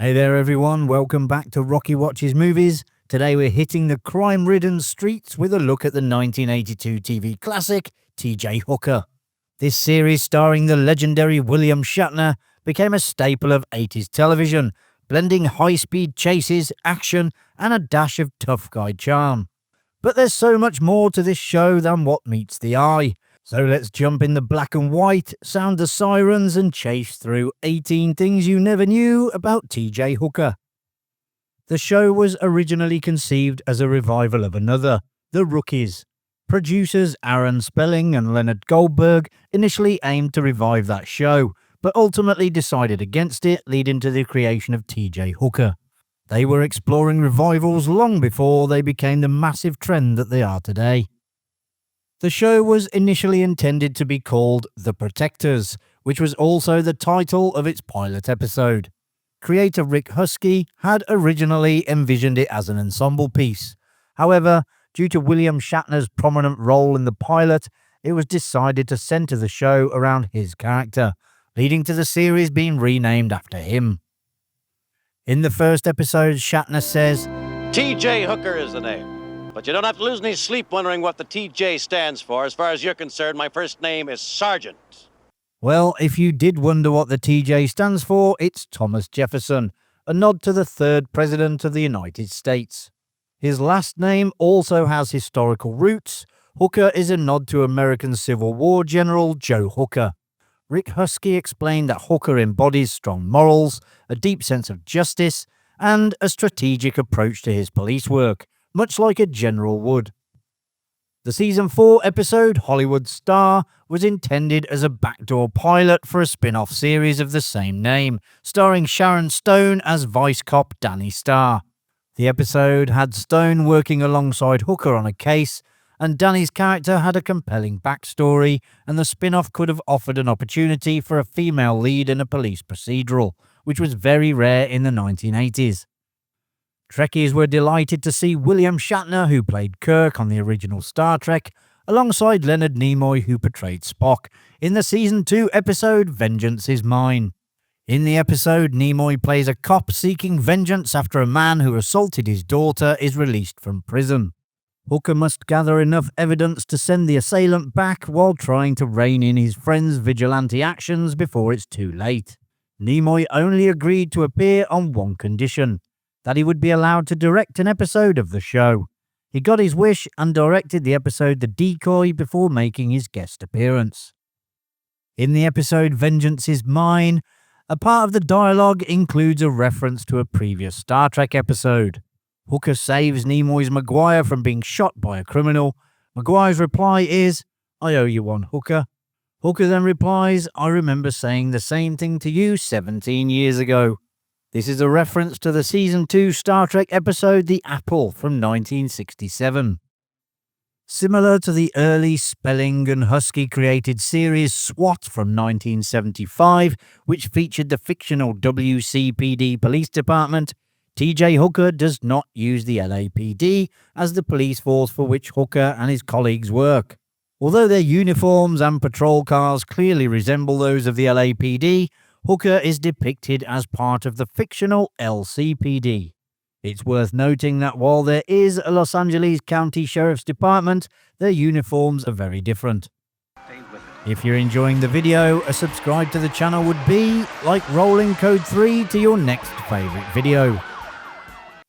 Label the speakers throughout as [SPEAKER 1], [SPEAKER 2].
[SPEAKER 1] Hey there everyone, welcome back to Rocky Watches Movies. Today we're hitting the crime-ridden streets with a look at the 1982 TV classic, T.J. Hooker. This series, starring the legendary William Shatner, became a staple of 80s television, blending high-speed chases, action, and a dash of tough guy charm. But there's so much more to this show than what meets the eye. So let's jump in the black and white, sound the sirens, and chase through 18 things you never knew about T.J. Hooker. The show was originally conceived as a revival of another, The Rookies. Producers Aaron Spelling and Leonard Goldberg initially aimed to revive that show, but ultimately decided against it, leading to the creation of T.J. Hooker. They were exploring revivals long before they became the massive trend that they are today. The show was initially intended to be called The Protectors, which was also the title of its pilot episode. Creator Rick Husky had originally envisioned it as an ensemble piece. However, due to William Shatner's prominent role in the pilot, it was decided to centre the show around his character, leading to the series being renamed after him. In the first episode, Shatner says,
[SPEAKER 2] T.J. Hooker is the name. But you don't have to lose any sleep wondering what the T.J. stands for. As far as you're concerned, my first name is Sergeant.
[SPEAKER 1] Well, if you did wonder what the T.J. stands for, it's Thomas Jefferson, a nod to the third President of the United States. His last name also has historical roots. Hooker is a nod to American Civil War General Joe Hooker. Rick Husky explained that Hooker embodies strong morals, a deep sense of justice, and a strategic approach to his police work, much like a general would. The Season 4 episode, Hollywood Star, was intended as a backdoor pilot for a spin-off series of the same name, starring Sharon Stone as Vice Cop Danny Starr. The episode had Stone working alongside Hooker on a case, and Danny's character had a compelling backstory, and the spin-off could have offered an opportunity for a female lead in a police procedural, which was very rare in the 1980s. Trekkies were delighted to see William Shatner, who played Kirk on the original Star Trek, alongside Leonard Nimoy, who portrayed Spock, in the Season 2 episode Vengeance is Mine. In the episode, Nimoy plays a cop seeking vengeance after a man who assaulted his daughter is released from prison. Hooker must gather enough evidence to send the assailant back while trying to rein in his friend's vigilante actions before it's too late. Nimoy only agreed to appear on one condition: that he would be allowed to direct an episode of the show. He got his wish and directed the episode The Decoy before making his guest appearance. In the episode Vengeance is Mine, a part of the dialogue includes a reference to a previous Star Trek episode. Hooker saves Nimoy's Maguire from being shot by a criminal. Maguire's reply is, "I owe you one, Hooker." Hooker then replies, "I remember saying the same thing to you 17 years ago. This is a reference to the Season 2 Star Trek episode The Apple from 1967. Similar to the early Spelling and Husky-created series SWAT from 1975, which featured the fictional WCPD Police Department, T.J. Hooker does not use the LAPD as the police force for which Hooker and his colleagues work. Although their uniforms and patrol cars clearly resemble those of the LAPD, Hooker is depicted as part of the fictional LCPD. It's worth noting that while there is a Los Angeles County Sheriff's Department, their uniforms are very different. If you're enjoying the video, a subscribe to the channel would be like rolling code 3 to your next favourite video.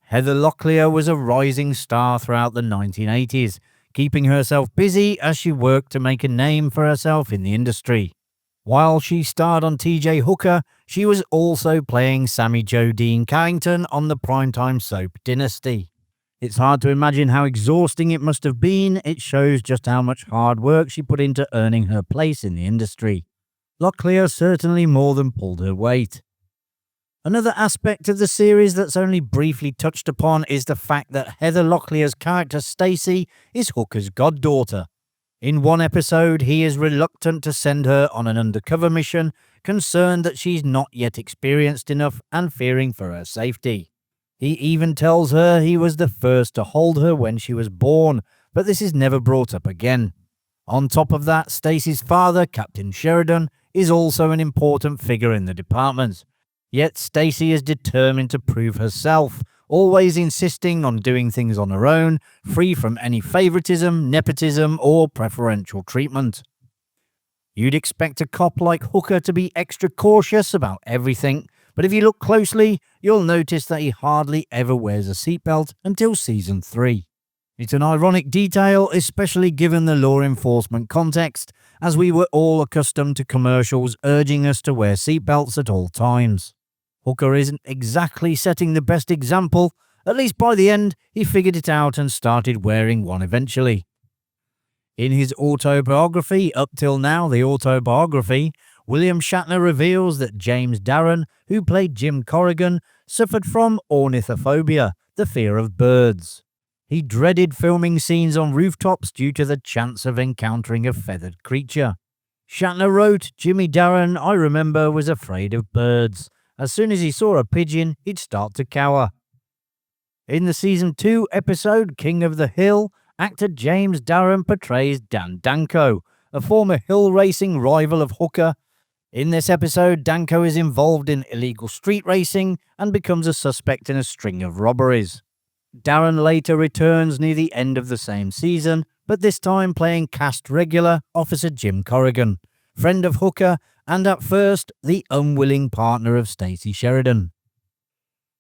[SPEAKER 1] Heather Locklear was a rising star throughout the 1980s, keeping herself busy as she worked to make a name for herself in the industry. While she starred on T.J. Hooker, she was also playing Sammy Jo Dean Carrington on the primetime soap Dynasty. It's hard to imagine how exhausting it must have been. It shows just how much hard work she put into earning her place in the industry. Locklear certainly more than pulled her weight. Another aspect of the series that's only briefly touched upon is the fact that Heather Locklear's character Stacy is Hooker's goddaughter. In one episode, he is reluctant to send her on an undercover mission, concerned that she's not yet experienced enough and fearing for her safety. He even tells her he was the first to hold her when she was born, but this is never brought up again. On top of that, Stacy's father, Captain Sheridan, is also an important figure in the department. Yet Stacy is determined to prove herself, always insisting on doing things on her own, free from any favoritism, nepotism, or preferential treatment. You'd expect a cop like Hooker to be extra cautious about everything, but if you look closely, you'll notice that he hardly ever wears a seatbelt until season 3. It's an ironic detail, especially given the law enforcement context, as we were all accustomed to commercials urging us to wear seatbelts at all times. Hooker isn't exactly setting the best example. At least by the end, he figured it out and started wearing one eventually. In his autobiography, Up Till Now, the autobiography, William Shatner reveals that James Darren, who played Jim Corrigan, suffered from ornithophobia, the fear of birds. He dreaded filming scenes on rooftops due to the chance of encountering a feathered creature. Shatner wrote, "Jimmy Darren, I remember, was afraid of birds. As soon as he saw a pigeon, he'd start to cower." In the season 2 episode King of the Hill, actor James Darren portrays Dan Danko, a former hill racing rival of Hooker. In this episode, Danko is involved in illegal street racing and becomes a suspect in a string of robberies. Darren later returns near the end of the same season, but this time playing cast regular Officer Jim Corrigan, friend of Hooker, and at first, the unwilling partner of Stacy Sheridan.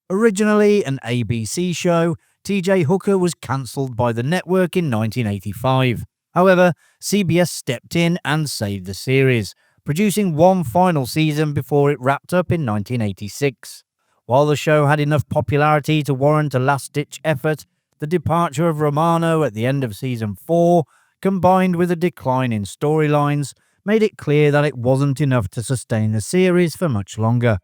[SPEAKER 1] Originally an ABC show, T.J. Hooker was cancelled by the network in 1985. However, CBS stepped in and saved the series, producing one final season before it wrapped up in 1986. While the show had enough popularity to warrant a last-ditch effort, the departure of Romano at the end of season 4, combined with a decline in storylines, made it clear that it wasn't enough to sustain the series for much longer.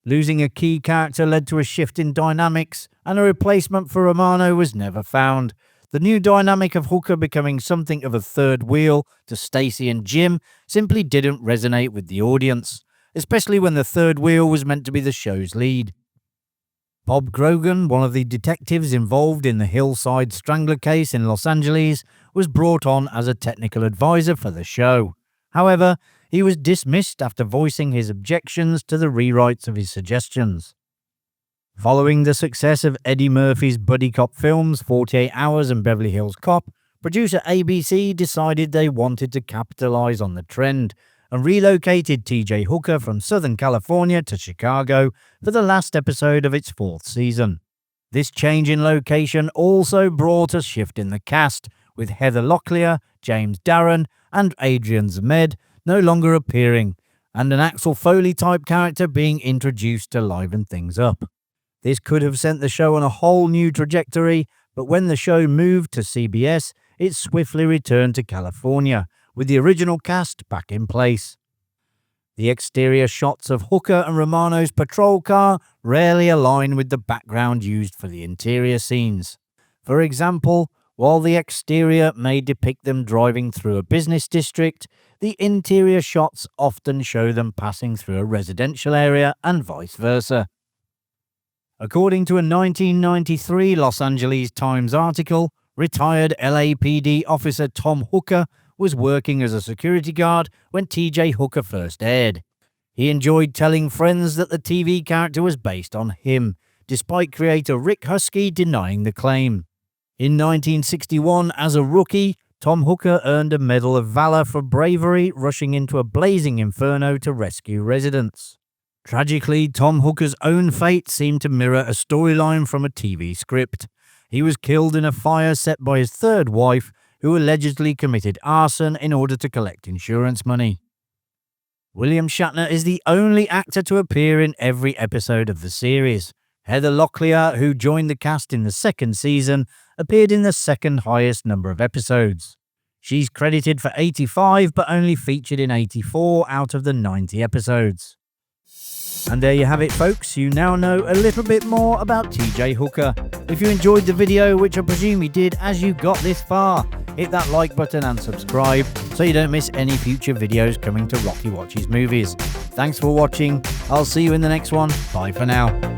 [SPEAKER 1] Losing a key character led to a shift in dynamics, and a replacement for Romano was never found. The new dynamic of Hooker becoming something of a third wheel to Stacy and Jim simply didn't resonate with the audience, especially when the third wheel was meant to be the show's lead. Bob Grogan, one of the detectives involved in the Hillside Strangler case in Los Angeles, was brought on as a technical advisor for the show. However, he was dismissed after voicing his objections to the rewrites of his suggestions. Following the success of Eddie Murphy's buddy cop films 48 Hours and Beverly Hills Cop, producer ABC decided they wanted to capitalize on the trend and relocated T.J. Hooker from Southern California to Chicago for the last episode of its 4th season. This change in location also brought a shift in the cast, with Heather Locklear, James Darren, and Adrian Zmed no longer appearing, and an Axel Foley-type character being introduced to liven things up. This could have sent the show on a whole new trajectory, but when the show moved to CBS, it swiftly returned to California, with the original cast back in place. The exterior shots of Hooker and Romano's patrol car rarely align with the background used for the interior scenes. For example, while the exterior may depict them driving through a business district, the interior shots often show them passing through a residential area and vice versa. According to a 1993 Los Angeles Times article, retired LAPD officer Tom Hooker was working as a security guard when T.J. Hooker first aired. He enjoyed telling friends that the TV character was based on him, despite creator Rick Husky denying the claim. In 1961, as a rookie, Tom Hooker earned a Medal of Valor for bravery rushing into a blazing inferno to rescue residents. Tragically, Tom Hooker's own fate seemed to mirror a storyline from a TV script. He was killed in a fire set by his third wife, who allegedly committed arson in order to collect insurance money. William Shatner is the only actor to appear in every episode of the series. Heather Locklear, who joined the cast in the 2nd season, appeared in the 2nd highest number of episodes. She's credited for 85 but only featured in 84 out of the 90 episodes. And there you have it, folks. You now know a little bit more about T.J. Hooker. If you enjoyed the video, which I presume you did as you got this far, hit that like button and subscribe so you don't miss any future videos coming to Rocky Watches Movies. Thanks for watching. I'll see you in the next one. Bye for now.